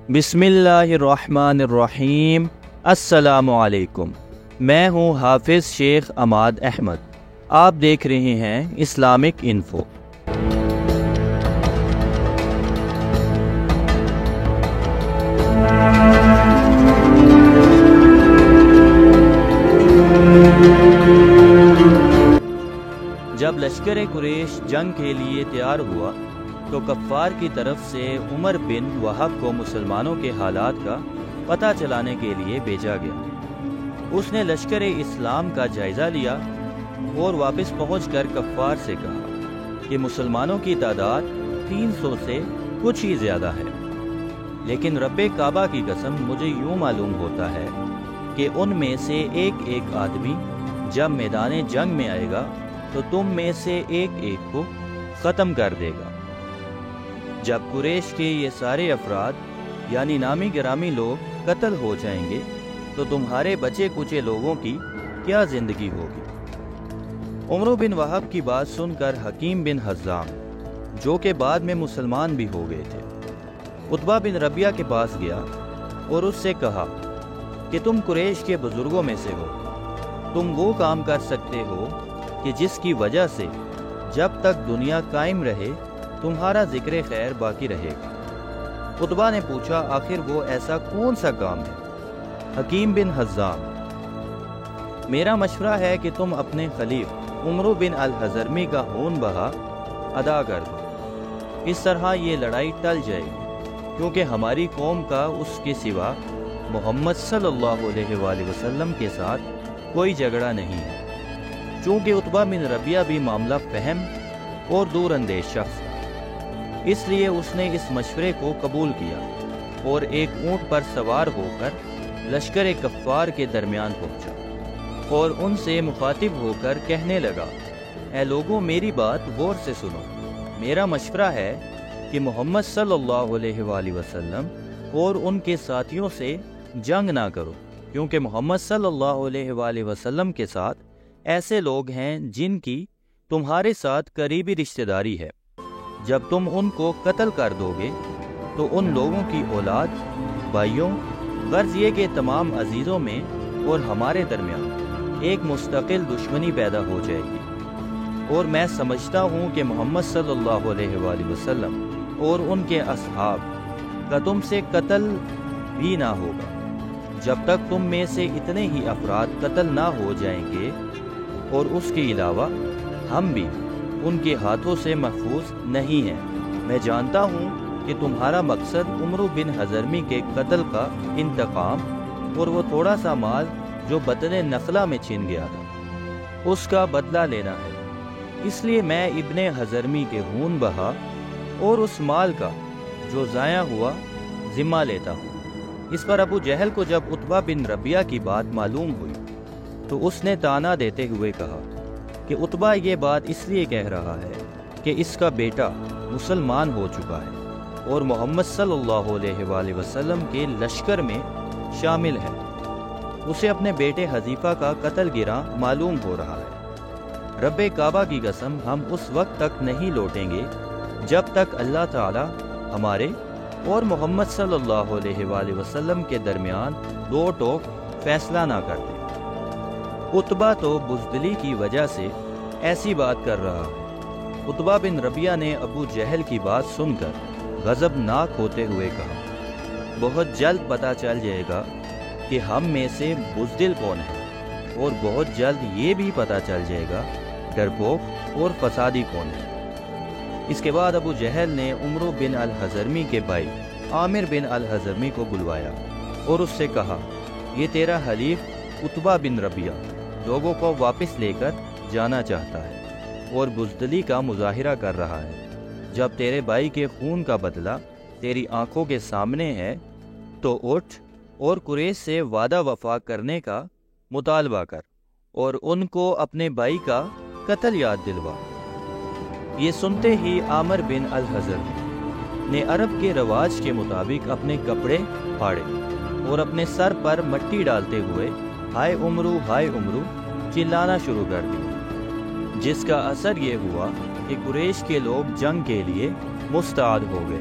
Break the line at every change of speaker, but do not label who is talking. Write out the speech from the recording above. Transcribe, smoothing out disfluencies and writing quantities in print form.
बिस्मिल्लाहिर्रहमानिर्रहीम। अस्सलामु अलैकुम। मैं हूँ हाफिज़ शेख अमाद अहमद। आप देख रहे हैं इस्लामिक इन्फो। जब लश्कर कुरैश जंग के लिए तैयार हुआ तो कफ़ार की तरफ से उमर बिन वहब को मुसलमानों के हालात का पता चलाने के लिए भेजा गया। उसने लश्कर इस्लाम का जायज़ा लिया और वापस पहुंचकर कफ़ार से कहा कि मुसलमानों की तादाद 300 से कुछ ही ज़्यादा है, लेकिन रब्बे काबा की कसम मुझे यूँ मालूम होता है कि उनमें से एक एक आदमी जब मैदान जंग में आएगा तो तुम में से एक एक को ख़त्म कर देगा। जब कुरैश के ये सारे अफराद यानी नामी गिरामी लोग कत्ल हो जाएंगे तो तुम्हारे बचे कुचे लोगों की क्या ज़िंदगी होगी। उमर बिन वहब की बात सुनकर हकीम बिन हज़ाम, जो कि बाद में मुसलमान भी हो गए थे, उतबा बिन रबिया के पास गया और उससे कहा कि तुम कुरैश के बुजुर्गों में से हो, तुम वो काम कर सकते हो कि जिसकी वजह से जब तक दुनिया कायम रहे तुम्हारा जिक्र खैर बाकी रहेगा। उतबा ने पूछा, आखिर वो ऐसा कौन सा काम है? हकीम बिन हज़ाम, मेरा मशवरा है कि तुम अपने खलीफ उमर बिन अल-हज़रमी का खून बहा अदा कर दो। इस तरह ये लड़ाई टल जाएगी, क्योंकि हमारी कौम का उसके सिवा मोहम्मद सल्लल्लाहु अलैहि वसल्लम के साथ कोई झगड़ा नहीं है। चूँकि उतबा बिन रबिया भी मामला फहम और दूर अंदेश शख्स था, इसलिए उसने इस मशवरे को कबूल किया और एक ऊँट पर सवार होकर लश्कर कफ़ार के दरमियान पहुँचा और उनसे मुखातिब होकर कहने लगा, ऐ लोगों, मेरी बात गौर से सुनो। मेरा मशवरा है कि मोहम्मद सल्लल्लाहु अलैहि वसल्लम और उनके साथियों से जंग ना करो, क्योंकि मोहम्मद सल्लल्लाहु अलैहि वसल्लम के साथ ऐसे लोग हैं जिनकी तुम्हारे साथ करीबी रिश्तेदारी है। जब तुम उनको कत्ल कर दोगे तो उन लोगों की औलाद, भाइयों, गर्ज ये कि तमाम अजीज़ों में और हमारे दरमियान एक मुस्तकिल दुश्मनी पैदा हो जाएगी। और मैं समझता हूँ कि मोहम्मद सल्लल्लाहु अलैहि वसल्लम और उनके असहाब का तुमसे कत्ल भी ना होगा जब तक तुम में से इतने ही अफराद कत्ल ना हो जाएंगे, और उसके अलावा हम भी उनके हाथों से महफूज नहीं हैं। मैं जानता हूँ कि तुम्हारा मकसद उमर बिन हज़रमी के कत्ल का इंतकाम और वो थोड़ा सा माल जो बतन नखला में छिन गया था उसका बदला लेना है। इसलिए मैं इब्ने हज़रमी के खून बहा और उस माल का जो ज़ाया हुआ ज़िम्मा लेता हूँ। इस पर अबू जहल को जब उतबा बिन रबिया की बात मालूम हुई तो उसने ताना देते हुए कहा कि उतबा ये बात इसलिए कह रहा है कि इसका बेटा मुसलमान हो चुका है और मोहम्मद सल्लल्लाहु अलैहि वसल्लम के लश्कर में शामिल है। उसे अपने बेटे हज़ीफ़ा का कत्ल गिरा मालूम हो रहा है। रब्बे काबा की कसम, हम उस वक्त तक नहीं लौटेंगे जब तक अल्लाह ताला हमारे और मोहम्मद सल्लल्लाहु अलैहि वसल्लम के दरमियान दो टोक फैसला ना कर दे। उतबा तो बुज़दिली की वजह से ऐसी बात कर रहा है। उतबा बिन रबिया ने अबू जहल की बात सुनकर गज़बनाक होते हुए कहा, बहुत जल्द पता चल जाएगा कि हम में से बुज़दिल कौन है, और बहुत जल्द ये भी पता चल जाएगा डरपोक और फसादी कौन है। इसके बाद अबू जहल ने उमर बिन अल-हज़रमी के भाई आमिर बिन अल-हज़रमी को बुलवाया और उससे कहा, ये तेरा हलीफ उतबा बिन रबिया लोगों को वापस लेकर जाना चाहता है और बुज़दिली का मुज़ाहिरा कर रहा है। जब तेरे भाई के खून का बदला तेरी आंखों के सामने है तो उठ और कुरैश से वादा वफा करने का मुतालबा कर और उनको अपने भाई का कत्ल याद दिलवा। ये सुनते ही आमिर बिन अल-हज़रमी ने अरब के रवाज के मुताबिक अपने कपड़े फाड़े और अपने सर पर मट्टी डालते हुए हाय उमरू चिल्लाना शुरू कर दिया, जिसका असर ये हुआ कि कुरैश के लोग जंग के लिए मुस्तआद हो गए।